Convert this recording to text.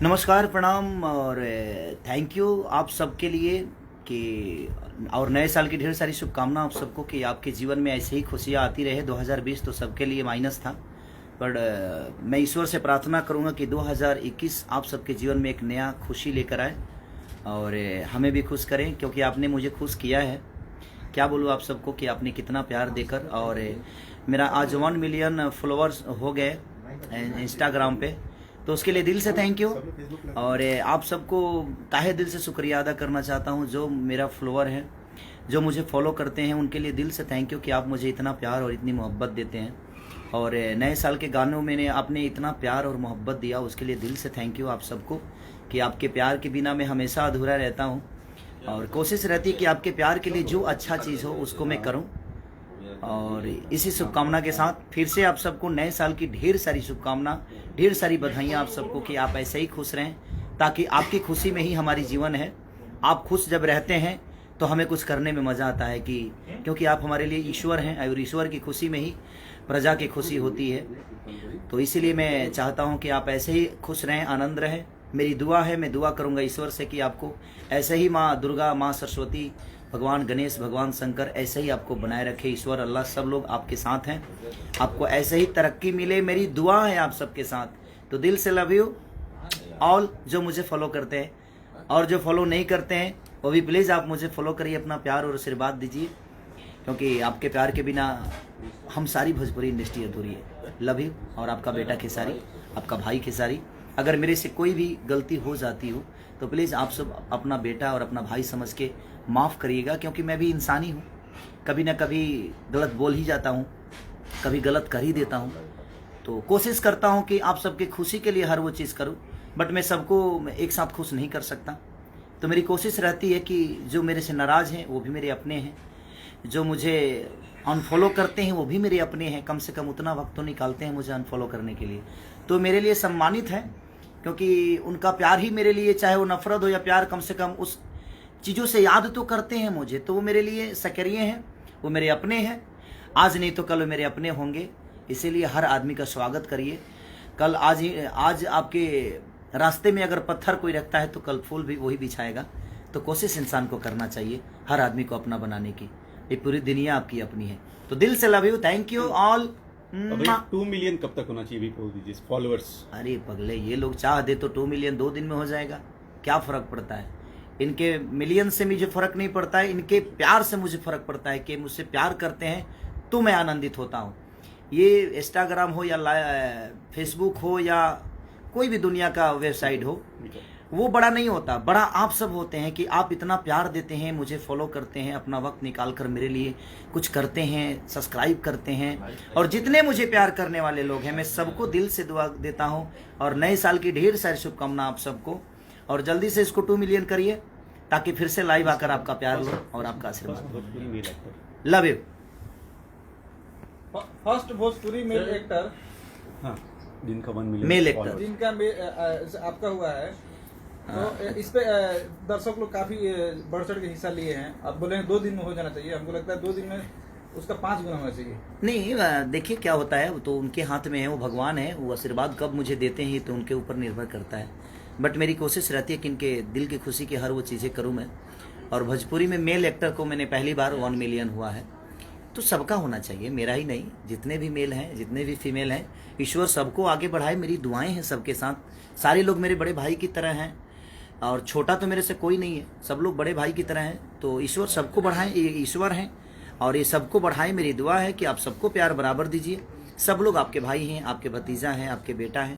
नमस्कार, प्रणाम और थैंक यू आप सबके लिए कि और नए साल की ढेर सारी शुभकामना आप सबको कि आपके जीवन में ऐसे ही खुशियाँ आती रहे। 2020 तो सबके लिए माइनस था, पर मैं ईश्वर से प्रार्थना करूँगा कि 2021 आप सबके जीवन में एक नया खुशी लेकर आए और हमें भी खुश करें, क्योंकि आपने मुझे खुश किया है। क्या बोलूँ आप सबको कि आपने कितना प्यार देकर, और मेरा आज 1 मिलियन फॉलोअर्स हो गए इंस्टाग्राम पे, तो उसके लिए दिल से थैंक यू। और आप सबको ताहे दिल से शुक्रिया अदा करना चाहता हूँ। जो मेरा फॉलोअर है, जो मुझे फॉलो करते हैं, उनके लिए दिल से थैंक यू कि आप मुझे इतना प्यार और इतनी मोहब्बत देते हैं। और नए साल के गानों में आपने इतना प्यार और मोहब्बत दिया, उसके लिए दिल से थैंक यू आप सबको कि आपके प्यार के बिना मैं हमेशा अधूरा रहता हूँ। और कोशिश रहती है कि आपके प्यार के लिए जो अच्छा चीज़ हो उसको मैं करूँ। और इसी शुभकामना के साथ फिर से आप सबको नए साल की ढेर सारी शुभकामना, ढेर सारी बधाइयाँ आप सबको कि आप ऐसे ही खुश रहें, ताकि आपकी खुशी में ही हमारी जीवन है। आप खुश जब रहते हैं तो हमें कुछ करने में मज़ा आता है, क्योंकि आप हमारे लिए ईश्वर हैं और ईश्वर की खुशी में ही प्रजा की खुशी होती है। तो इसीलिए मैं चाहता हूँ कि आप ऐसे ही खुश रहें, आनंद रहें। मेरी दुआ है, मैं दुआ करूँगा ईश्वर से कि आपको ऐसे ही माँ दुर्गा, माँ सरस्वती, भगवान गणेश, भगवान शंकर ऐसे ही आपको बनाए रखे। ईश्वर अल्लाह सब लोग आपके साथ हैं, आपको ऐसे ही तरक्की मिले, मेरी दुआ है आप सबके साथ। तो दिल से लव यू ऑल जो मुझे फॉलो करते हैं, और जो फॉलो नहीं करते हैं वो भी प्लीज़ आप मुझे फॉलो करिए, अपना प्यार और आशीर्वाद दीजिए, क्योंकि आपके प्यार के बिना हम सारी भोजपुरी इंडस्ट्री अधूरी है। Love you. और आपका बेटा खेसारी, आपका भाई खेसारी, अगर मेरे से कोई भी गलती हो जाती हो तो प्लीज़ आप सब अपना बेटा और अपना भाई समझ के माफ़ करिएगा, क्योंकि मैं भी इंसान ही हूँ। कभी ना कभी गलत बोल ही जाता हूँ, कभी गलत कर ही देता हूँ। तो कोशिश करता हूँ कि आप सबके खुशी के लिए हर वो चीज़ करूँ, बट मैं सबको एक साथ खुश नहीं कर सकता। तो मेरी कोशिश रहती है कि जो मेरे से नाराज़ हैं वो भी मेरे अपने हैं, जो मुझे अनफॉलो करते हैं वो भी मेरे अपने हैं। कम से कम उतना वक्त तो निकालते हैं मुझे अनफॉलो करने के लिए, तो मेरे लिए सम्मानित है, क्योंकि उनका प्यार ही मेरे लिए, चाहे वो नफरत हो या प्यार, कम से कम उस चीज़ों से याद तो करते हैं मुझे, तो वो मेरे लिए सक्रिय हैं, वो मेरे अपने हैं। आज नहीं तो कल वो मेरे अपने होंगे, इसीलिए हर आदमी का स्वागत करिए। कल आज आपके रास्ते में अगर पत्थर कोई रखता है तो कल फूल भी वही बिछाएगा। तो कोशिश इंसान को करना चाहिए हर आदमी को अपना बनाने की। ये पूरी दुनिया आपकी अपनी है। तो दिल से love you, thank you all. 2 million कब तक होना चाहिए भी बोल दीजिए फॉलोअर्स। अरे पगले, ये लोग चाह दे तो 2 मिलियन 2 दिन में हो जाएगा, क्या फ़र्क पड़ता है। इनके मिलियन से मुझे फ़र्क नहीं पड़ता है, इनके प्यार से मुझे फ़र्क पड़ता है कि मुझसे प्यार करते हैं तो मैं आनंदित होता हूँ। ये इंस्टाग्राम हो या फेसबुक हो या कोई भी दुनिया का वेबसाइट हो, वो बड़ा नहीं होता, बड़ा आप सब होते हैं कि आप इतना प्यार देते हैं, मुझे फॉलो करते हैं, अपना वक्त निकाल कर मेरे लिए कुछ करते हैं, सब्सक्राइब करते हैं। और जितने मुझे प्यार करने वाले लोग हैं, मैं सबको दिल से दुआ देता हूं। और नए साल की ढेर सारी शुभकामना आप सबको, और जल्दी से इसको 2 मिलियन करिए, ताकि फिर से लाइव आकर आपका प्यार लो और आपका आशीर्वाद। Love you. First Bhojpuri male actor, हाँ, जिनका 1 मिलियन मेल एक्टर, जिनका आपका हुआ है, तो इस पे दर्शक लोग काफी बढ़ चढ़ के हिस्सा लिए हैं। आप बोले 2 दिन में हो जाना चाहिए, हमको लगता है 2 दिन में उसका 5 गुना होना चाहिए। नहीं, देखिए क्या होता है, वो तो उनके हाथ में है, वो भगवान है, वो आशीर्वाद कब मुझे देते हैं तो उनके ऊपर निर्भर करता है। बट मेरी कोशिश रहती है कि इनके दिल की खुशी की हर वो चीज़ें करूँ मैं। और भोजपुरी में मेल एक्टर को मैंने पहली बार 1 मिलियन हुआ है, तो सबका होना चाहिए, मेरा ही नहीं, जितने भी मेल हैं, जितने भी फीमेल हैं, ईश्वर सबको आगे बढ़ाए। मेरी दुआएं हैं सबके साथ। सारे लोग मेरे बड़े भाई की तरह हैं, और छोटा तो मेरे से कोई नहीं है, सब लोग बड़े भाई की तरह हैं। तो ईश्वर सबको बढ़ाएं, ये ईश्वर हैं और ये सबको बढ़ाएं। मेरी दुआ है कि आप सबको प्यार बराबर दीजिए। सब लोग आपके भाई हैं, आपके भतीजा हैं, आपके बेटा हैं।